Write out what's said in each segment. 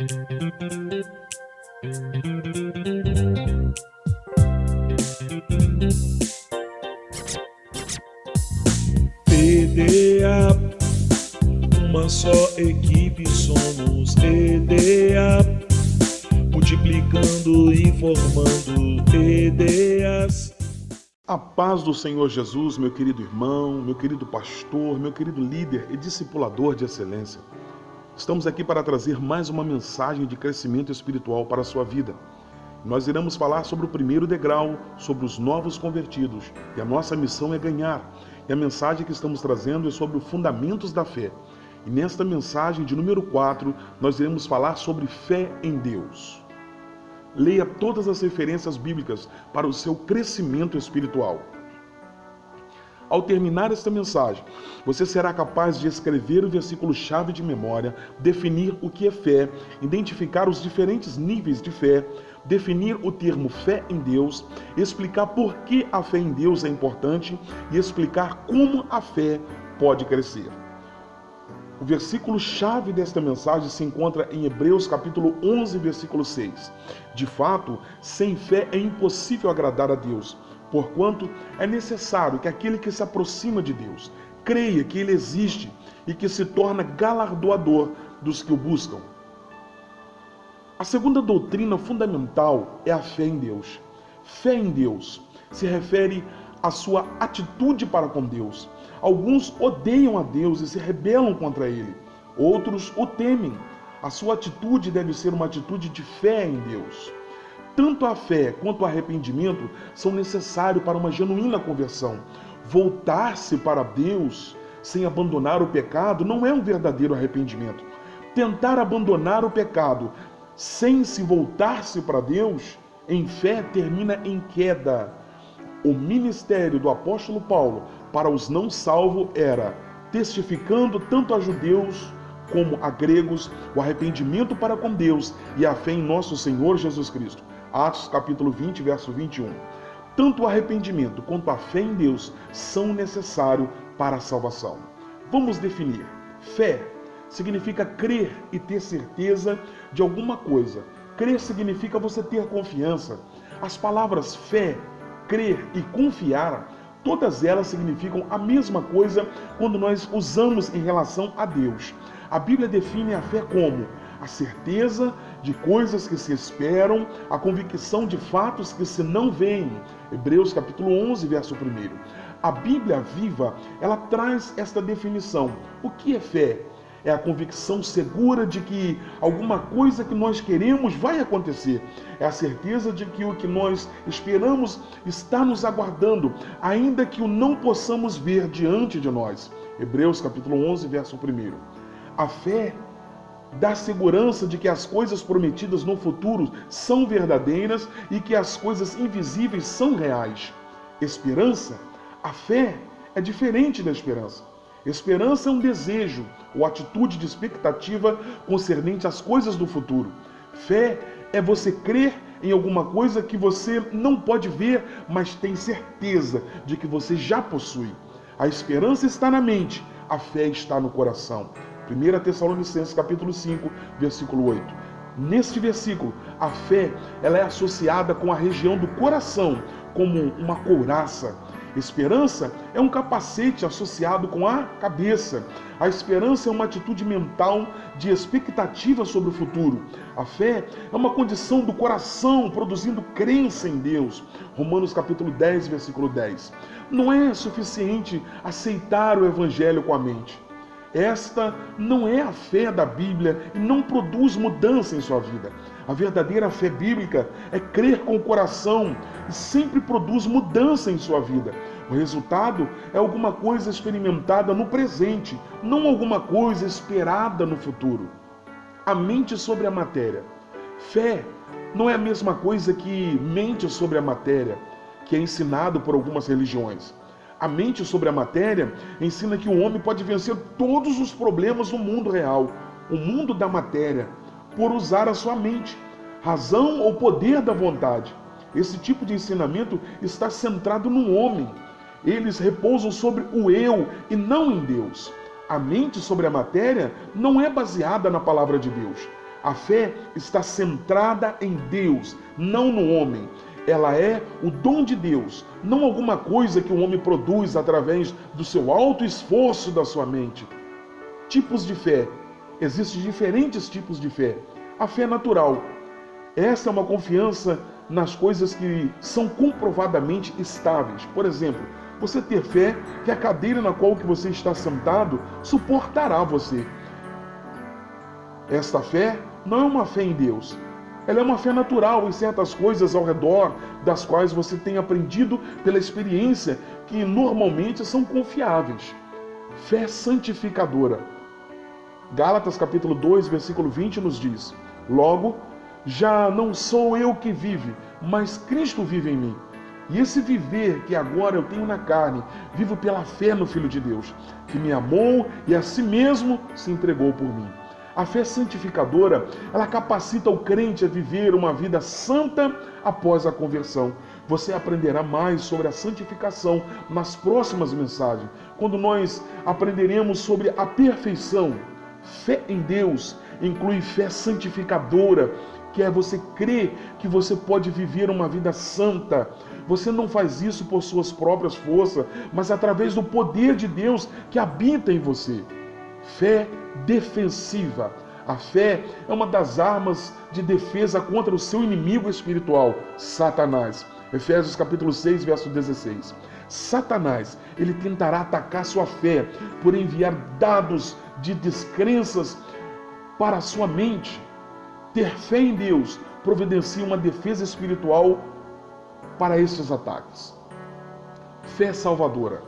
EDA, uma só equipe somos. EDA, multiplicando e formando EDAs. A paz do Senhor Jesus, meu querido irmão, meu querido pastor, meu querido líder e discipulador de excelência. Estamos aqui para trazer mais uma mensagem de crescimento espiritual para a sua vida. Nós iremos falar sobre o primeiro degrau, sobre os novos convertidos. E a nossa missão é ganhar. E a mensagem que estamos trazendo é sobre os fundamentos da fé. E nesta mensagem de número 4, nós iremos falar sobre fé em Deus. Leia todas as referências bíblicas para o seu crescimento espiritual. Ao terminar esta mensagem, você será capaz de escrever o versículo-chave de memória, definir o que é fé, identificar os diferentes níveis de fé, definir o termo fé em Deus, explicar por que a fé em Deus é importante e explicar como a fé pode crescer. O versículo-chave desta mensagem se encontra em Hebreus capítulo 11, versículo 6. De fato, sem fé é impossível agradar a Deus, porquanto é necessário que aquele que se aproxima de Deus creia que Ele existe e que se torna galardoador dos que o buscam. A segunda doutrina fundamental é a fé em Deus. Fé em Deus se refere à sua atitude para com Deus. Alguns odeiam a Deus e se rebelam contra Ele. Outros o temem. A sua atitude deve ser uma atitude de fé em Deus. Tanto a fé quanto o arrependimento são necessários para uma genuína conversão. Voltar-se para Deus sem abandonar o pecado não é um verdadeiro arrependimento. Tentar abandonar o pecado sem se voltar-se para Deus, em fé, termina em queda. O ministério do apóstolo Paulo para os não salvos era, testificando tanto a judeus como a gregos, o arrependimento para com Deus e a fé em nosso Senhor Jesus Cristo. Atos capítulo 20, verso 21. Tanto o arrependimento quanto a fé em Deus são necessários para a salvação. Vamos definir. Fé significa crer e ter certeza de alguma coisa. Crer significa você ter confiança. As palavras fé, crer e confiar, todas elas significam a mesma coisa quando nós usamos em relação a Deus. A Bíblia define a fé como a certeza de coisas que se esperam, a convicção de fatos que se não veem. Hebreus capítulo 11, verso 1. A Bíblia viva, ela traz esta definição. O que é fé? É a convicção segura de que alguma coisa que nós queremos vai acontecer. É a certeza de que o que nós esperamos está nos aguardando, ainda que o não possamos ver diante de nós. Hebreus capítulo 11, verso 1. A fé dá segurança de que as coisas prometidas no futuro são verdadeiras e que as coisas invisíveis são reais. Esperança, a fé é diferente da esperança. Esperança é um desejo ou atitude de expectativa concernente às coisas do futuro. Fé é você crer em alguma coisa que você não pode ver, mas tem certeza de que você já possui. A esperança está na mente, a fé está no coração. 1 Tessalonicenses capítulo 5, versículo 8. Neste versículo, a fé ela é associada com a região do coração, como uma couraça. Esperança é um capacete associado com a cabeça. A esperança é uma atitude mental de expectativa sobre o futuro. A fé é uma condição do coração produzindo crença em Deus. Romanos capítulo 10, versículo 10. Não é suficiente aceitar o evangelho com a mente. Esta não é a fé da Bíblia e não produz mudança em sua vida. A verdadeira fé bíblica é crer com o coração e sempre produz mudança em sua vida. O resultado é alguma coisa experimentada no presente, não alguma coisa esperada no futuro. A mente sobre a matéria. Fé não é a mesma coisa que mente sobre a matéria, que é ensinado por algumas religiões. A mente sobre a matéria ensina que o homem pode vencer todos os problemas do mundo real, o mundo da matéria, por usar a sua mente, razão ou poder da vontade. Esse tipo de ensinamento está centrado no homem. Eles repousam sobre o eu e não em Deus. A mente sobre a matéria não é baseada na palavra de Deus. A fé está centrada em Deus, não no homem. Ela é o dom de Deus, não alguma coisa que o homem produz através do seu alto esforço da sua mente. Tipos de fé. Existem diferentes tipos de fé. A fé natural. Essa é uma confiança nas coisas que são comprovadamente estáveis. Por exemplo, você ter fé que a cadeira na qual que você está sentado suportará você. Esta fé não é uma fé em Deus. Ela é uma fé natural em certas coisas ao redor das quais você tem aprendido pela experiência que normalmente são confiáveis. Fé santificadora. Gálatas capítulo 2, versículo 20 nos diz: logo, já não sou eu que vive, mas Cristo vive em mim. E esse viver que agora eu tenho na carne, vivo pela fé no Filho de Deus, que me amou e a si mesmo se entregou por mim. A fé santificadora, ela capacita o crente a viver uma vida santa após a conversão. Você aprenderá mais sobre a santificação nas próximas mensagens, quando nós aprenderemos sobre a perfeição. Fé em Deus inclui fé santificadora, que é você crer que você pode viver uma vida santa. Você não faz isso por suas próprias forças, mas através do poder de Deus que habita em você. Fé defensiva. A fé é uma das armas de defesa contra o seu inimigo espiritual, Satanás. Efésios capítulo 6, verso 16. Satanás, ele tentará atacar sua fé por enviar dados de descrenças para a sua mente. Ter fé em Deus providencia uma defesa espiritual para estes ataques. Fé salvadora.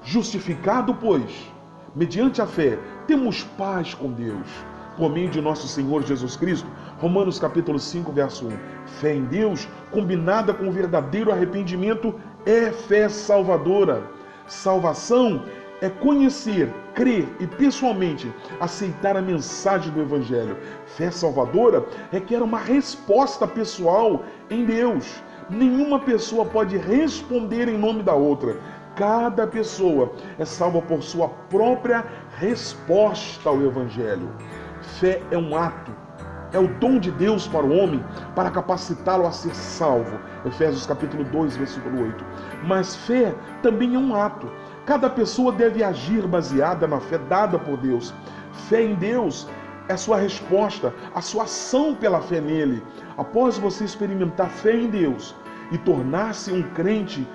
Justificado, pois, mediante a fé, temos paz com Deus, por meio de nosso Senhor Jesus Cristo. Romanos capítulo 5, verso 1. Fé em Deus, combinada com o verdadeiro arrependimento, é fé salvadora. Salvação é conhecer, crer e pessoalmente aceitar a mensagem do Evangelho. Fé salvadora requer uma resposta pessoal em Deus. Nenhuma pessoa pode responder em nome da outra. Cada pessoa é salva por sua própria resposta ao Evangelho. Fé é um ato, é o dom de Deus para o homem para capacitá-lo a ser salvo. Efésios capítulo 2, versículo 8. Mas fé também é um ato. Cada pessoa deve agir baseada na fé dada por Deus. Fé em Deus é a sua resposta, a sua ação pela fé nele. Após você experimentar fé em Deus e tornar-se um crente,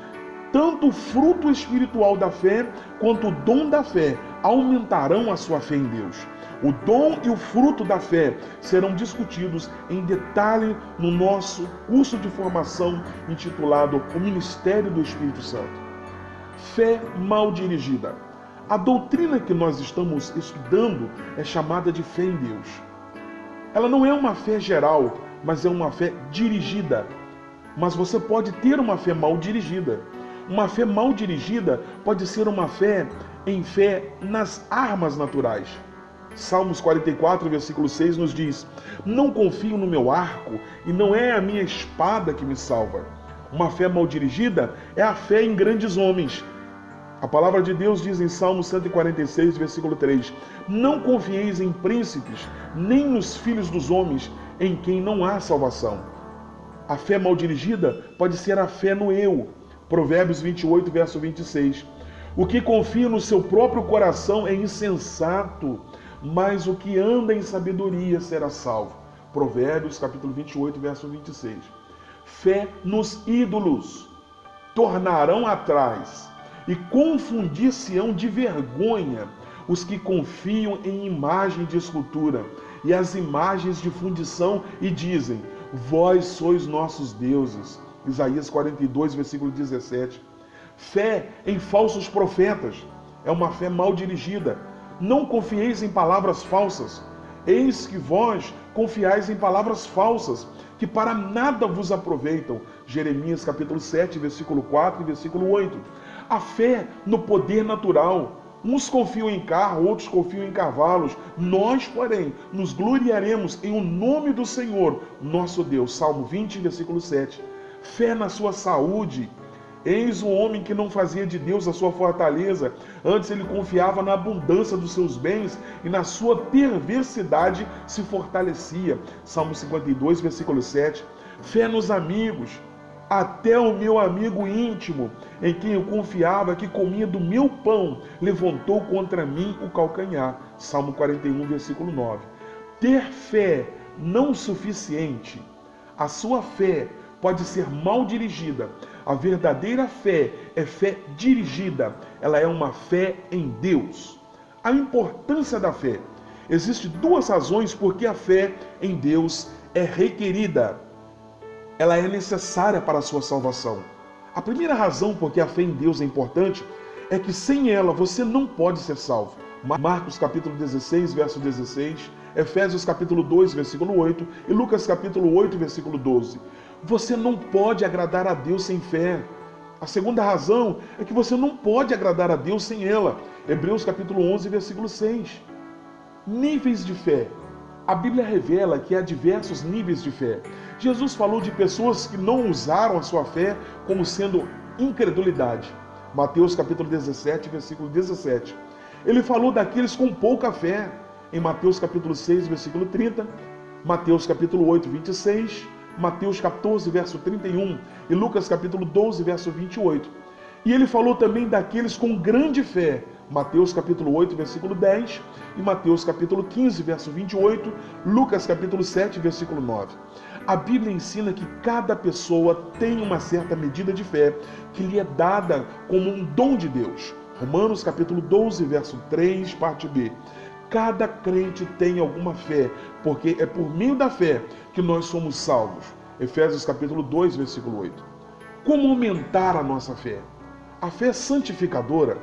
tanto o fruto espiritual da fé quanto o dom da fé aumentarão a sua fé em Deus. O dom e o fruto da fé serão discutidos em detalhe no nosso curso de formação intitulado O Ministério do Espírito Santo. Fé mal dirigida. A doutrina que nós estamos estudando é chamada de fé em Deus. Ela não é uma fé geral, mas é uma fé dirigida. Mas você pode ter uma fé mal dirigida. Uma fé mal dirigida pode ser uma fé em fé nas armas naturais. Salmos 44, versículo 6 nos diz: não confio no meu arco e não é a minha espada que me salva. Uma fé mal dirigida é a fé em grandes homens. A palavra de Deus diz em Salmo 146, versículo 3: não confieis em príncipes, nem nos filhos dos homens, em quem não há salvação. A fé mal dirigida pode ser a fé no eu. Provérbios 28, verso 26. O que confia no seu próprio coração é insensato, mas o que anda em sabedoria será salvo. Provérbios capítulo 28, verso 26. Fé nos ídolos. Tornarão atrás e confundir-se-ão de vergonha os que confiam em imagem de escultura e as imagens de fundição e dizem: vós sois nossos deuses. Isaías 42, versículo 17. Fé em falsos profetas é uma fé mal dirigida. Não confieis em palavras falsas. Eis que vós confiais em palavras falsas, que para nada vos aproveitam. Jeremias capítulo 7, versículo 4 e versículo 8. A fé no poder natural. Uns confiam em carro, outros confiam em cavalos. Nós, porém, nos gloriaremos em o nome do Senhor, nosso Deus. Salmo 20, versículo 7. Fé na sua saúde. Eis o homem que não fazia de Deus a sua fortaleza, antes ele confiava na abundância dos seus bens e na sua perversidade se fortalecia. Salmo 52, versículo 7. Fé nos amigos. Até o meu amigo íntimo, em quem eu confiava, que comia do meu pão, levantou contra mim o calcanhar. Salmo 41, versículo 9. Ter fé não suficiente. A sua fé pode ser mal dirigida. A verdadeira fé é fé dirigida. Ela é uma fé em Deus. A importância da fé. Existem duas razões por que a fé em Deus é requerida. Ela é necessária para a sua salvação. A primeira razão por que a fé em Deus é importante é que sem ela você não pode ser salvo. Marcos capítulo 16, verso 16, Efésios capítulo 2, versículo 8 e Lucas capítulo 8, versículo 12. Você não pode agradar a Deus sem fé. A segunda razão é que você não pode agradar a Deus sem ela. Hebreus capítulo 11, versículo 6. Níveis de fé. A Bíblia revela que há diversos níveis de fé. Jesus falou de pessoas que não usaram a sua fé como sendo incredulidade. Mateus capítulo 17, versículo 17. Ele falou daqueles com pouca fé. Em Mateus capítulo 6, versículo 30. Mateus capítulo 8, 26. Mateus 14, verso 31. E Lucas capítulo 12, verso 28. E ele falou também daqueles com grande fé. Mateus capítulo 8, versículo 10, e Mateus capítulo 15, verso 28, Lucas capítulo 7, versículo 9. A Bíblia ensina que cada pessoa tem uma certa medida de fé que lhe é dada como um dom de Deus. Romanos capítulo 12, verso 3, parte B. Cada crente tem alguma fé, porque é por meio da fé que nós somos salvos. Efésios capítulo 2, versículo 8. Como aumentar a nossa fé? A fé santificadora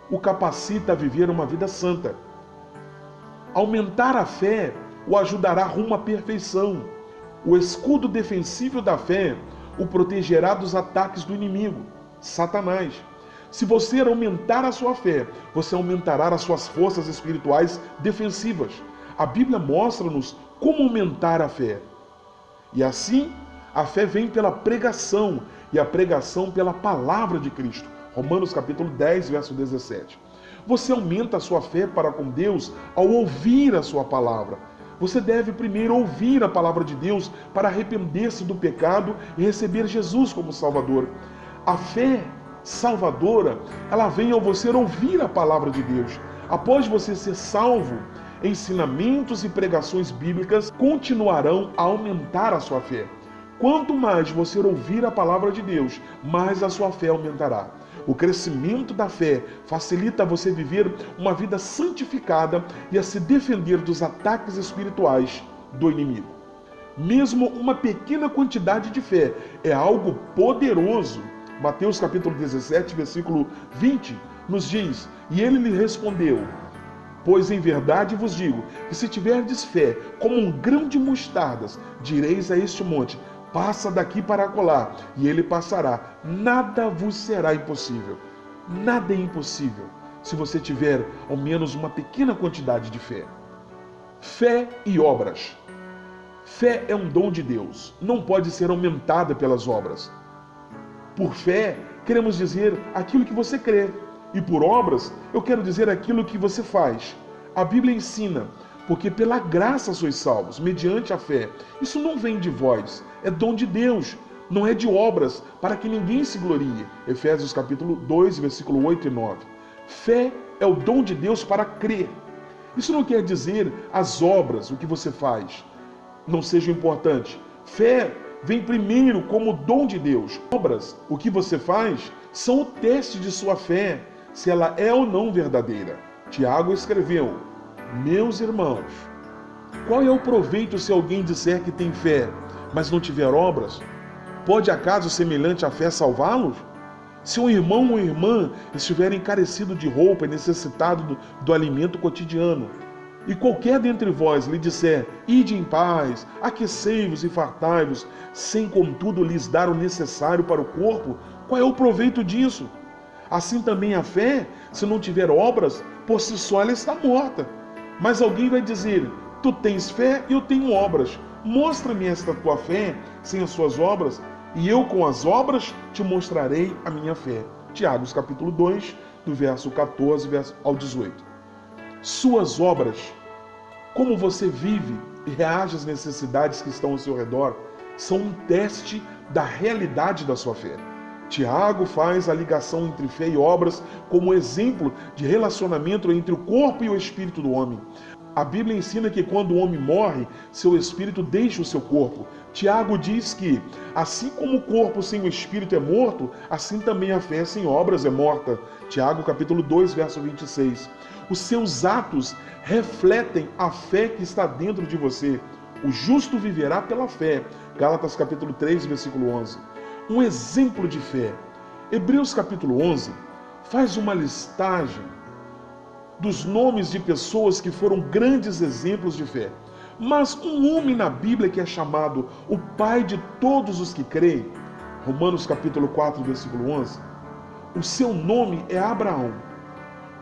o capacita a viver uma vida santa. Aumentar a fé o ajudará rumo à perfeição. O escudo defensivo da fé o protegerá dos ataques do inimigo, Satanás. Se você aumentar a sua fé, você aumentará as suas forças espirituais defensivas. A Bíblia mostra-nos como aumentar a fé. E assim, a fé vem pela pregação, e a pregação pela palavra de Cristo. Romanos capítulo 10, verso 17. Você aumenta a sua fé para com Deus ao ouvir a sua palavra. Você deve primeiro ouvir a palavra de Deus para arrepender-se do pecado e receber Jesus como Salvador. A fé salvadora, ela vem ao você ouvir a palavra de Deus. Após você ser salvo, ensinamentos e pregações bíblicas continuarão a aumentar a sua fé. Quanto mais você ouvir a palavra de Deus, mais a sua fé aumentará. O crescimento da fé facilita você viver uma vida santificada e a se defender dos ataques espirituais do inimigo. Mesmo uma pequena quantidade de fé é algo poderoso. Mateus capítulo 17, versículo 20, nos diz: e ele lhe respondeu: pois em verdade vos digo, que se tiverdes fé como um grão de mostardas, direis a este monte: passa daqui para acolá, e ele passará. Nada vos será impossível. Nada é impossível se você tiver ao menos uma pequena quantidade de fé. Fé e obras. Fé é um dom de Deus, não pode ser aumentada pelas obras. Por fé, queremos dizer aquilo que você crê. E por obras, eu quero dizer aquilo que você faz. A Bíblia ensina: porque pela graça sois salvos, mediante a fé. Isso não vem de vós, é dom de Deus, não é de obras, para que ninguém se glorie. Efésios capítulo 2, versículo 8 e 9. Fé é o dom de Deus para crer. Isso não quer dizer as obras, o que você faz, não sejam importantes. Fé vem primeiro como dom de Deus. Obras, o que você faz, são o teste de sua fé, se ela é ou não verdadeira. Tiago escreveu: meus irmãos, qual é o proveito se alguém disser que tem fé, mas não tiver obras? Pode acaso semelhante à fé salvá-los? Se um irmão ou irmã estiver encarecido de roupa e necessitado do alimento cotidiano, e qualquer dentre vós lhe disser: ide em paz, aquecei-vos e fartai-vos, sem contudo lhes dar o necessário para o corpo, qual é o proveito disso? Assim também a fé, se não tiver obras, por si só ela está morta. Mas alguém vai dizer: tu tens fé e eu tenho obras. Mostra-me esta tua fé sem as suas obras, e eu com as obras te mostrarei a minha fé. Tiago, capítulo 2, do verso 14 ao 18. Suas obras, como você vive e reage às necessidades que estão ao seu redor, são um teste da realidade da sua fé. Tiago faz a ligação entre fé e obras como exemplo de relacionamento entre o corpo e o espírito do homem. A Bíblia ensina que quando o homem morre, seu espírito deixa o seu corpo. Tiago diz que, assim como o corpo sem o espírito é morto, assim também a fé sem obras é morta. Tiago capítulo 2, verso 26. Os seus atos refletem a fé que está dentro de você. O justo viverá pela fé. Gálatas capítulo 3, versículo 11. Um exemplo de fé. Hebreus capítulo 11 faz uma listagem dos nomes de pessoas que foram grandes exemplos de fé. Mas um homem na Bíblia que é chamado o pai de todos os que creem, Romanos capítulo 4, versículo 11, o seu nome é Abraão.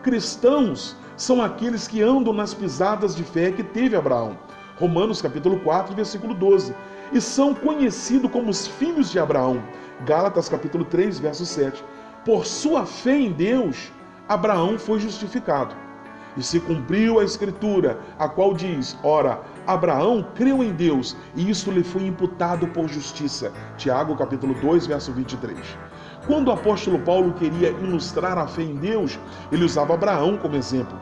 Cristãos são aqueles que andam nas pisadas de fé que teve Abraão. Romanos capítulo 4, versículo 12. E são conhecidos como os filhos de Abraão. Gálatas capítulo 3, verso 7. Por sua fé em Deus, Abraão foi justificado. E se cumpriu a escritura, a qual diz, ora, Abraão creu em Deus, e isso lhe foi imputado por justiça. Tiago capítulo 2, verso 23. Quando o apóstolo Paulo queria ilustrar a fé em Deus, ele usava Abraão como exemplo.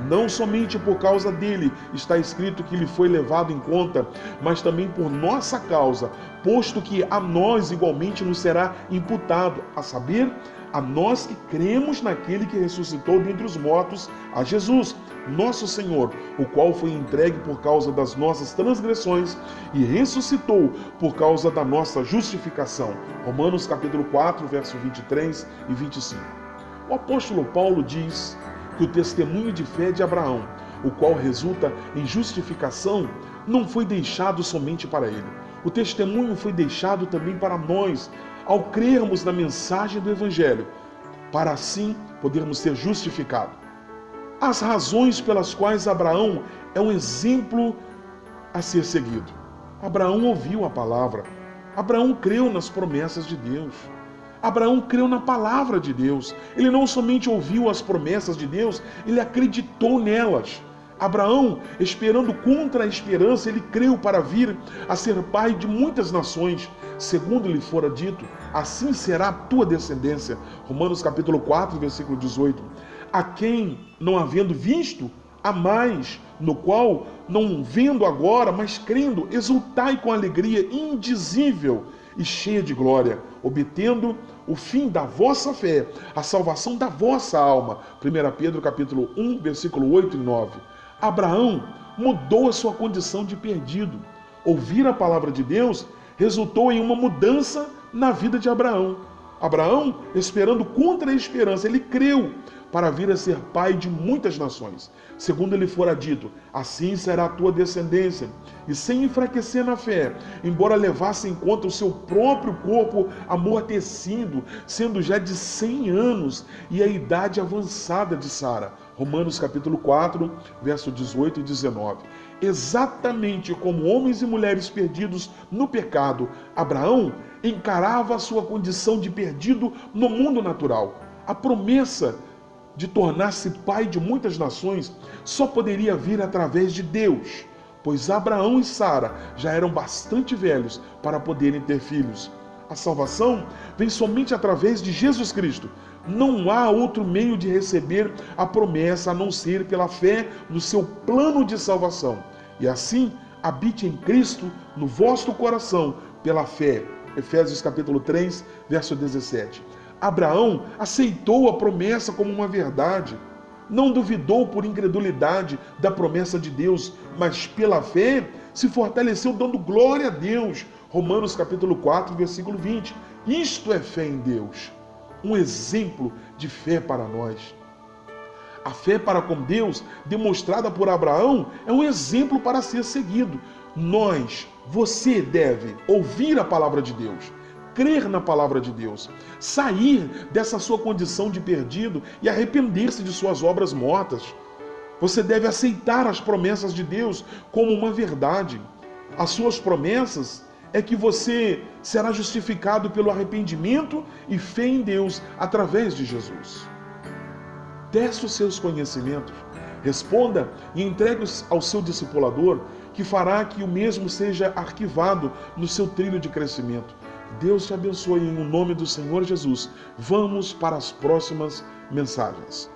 Não somente por causa dele está escrito que ele foi levado em conta, mas também por nossa causa, posto que a nós igualmente nos será imputado, a saber, a nós que cremos naquele que ressuscitou dentre os mortos, a Jesus, nosso Senhor, o qual foi entregue por causa das nossas transgressões e ressuscitou por causa da nossa justificação. Romanos capítulo 4, verso 23 e 25. O apóstolo Paulo diz que o testemunho de fé de Abraão, o qual resulta em justificação, não foi deixado somente para ele. O testemunho foi deixado também para nós, ao crermos na mensagem do Evangelho, para assim podermos ser justificados. As razões pelas quais Abraão é um exemplo a ser seguido. Abraão ouviu a palavra. Abraão creu nas promessas de Deus. Abraão creu na palavra de Deus. Ele não somente ouviu as promessas de Deus, ele acreditou nelas. Abraão, esperando contra a esperança, ele creu para vir a ser pai de muitas nações. Segundo lhe fora dito, assim será a tua descendência. Romanos capítulo 4, versículo 18. A quem, não havendo visto, há mais, no qual, não vendo agora, mas crendo, exultai com alegria indizível e cheia de glória, obtendo o fim da vossa fé, a salvação da vossa alma. 1 Pedro capítulo 1, versículo 8 e 9. Abraão mudou a sua condição de perdido. Ouvir a palavra de Deus resultou em uma mudança na vida de Abraão. Abraão, esperando contra a esperança, ele creu para vir a ser pai de muitas nações. Segundo lhe fora dito, assim será a tua descendência. E sem enfraquecer na fé, embora levasse em conta o seu próprio corpo amortecido, sendo já de 100 anos, e a idade avançada de Sara. Romanos capítulo 4, verso 18 e 19. Exatamente como homens e mulheres perdidos no pecado, Abraão encarava a sua condição de perdido no mundo natural. A promessa de tornar-se pai de muitas nações só poderia vir através de Deus, pois Abraão e Sara já eram bastante velhos para poderem ter filhos. A salvação vem somente através de Jesus Cristo. Não há outro meio de receber a promessa a não ser pela fé no seu plano de salvação. E assim, habite em Cristo no vosso coração pela fé. Efésios capítulo 3, verso 17. Abraão aceitou a promessa como uma verdade. Não duvidou por incredulidade da promessa de Deus, mas pela fé se fortaleceu dando glória a Deus. Romanos capítulo 4, versículo 20. Isto é fé em Deus. Um exemplo de fé para nós. A fé para com Deus, demonstrada por Abraão, é um exemplo para ser seguido. Você deve ouvir a palavra de Deus, crer na palavra de Deus, sair dessa sua condição de perdido e arrepender-se de suas obras mortas. Você deve aceitar as promessas de Deus como uma verdade. As suas promessas, é que você será justificado pelo arrependimento e fé em Deus através de Jesus. Teste os seus conhecimentos, responda e entregue-os ao seu discipulador, que fará que o mesmo seja arquivado no seu trilho de crescimento. Deus te abençoe em nome do Senhor Jesus. Vamos para as próximas mensagens.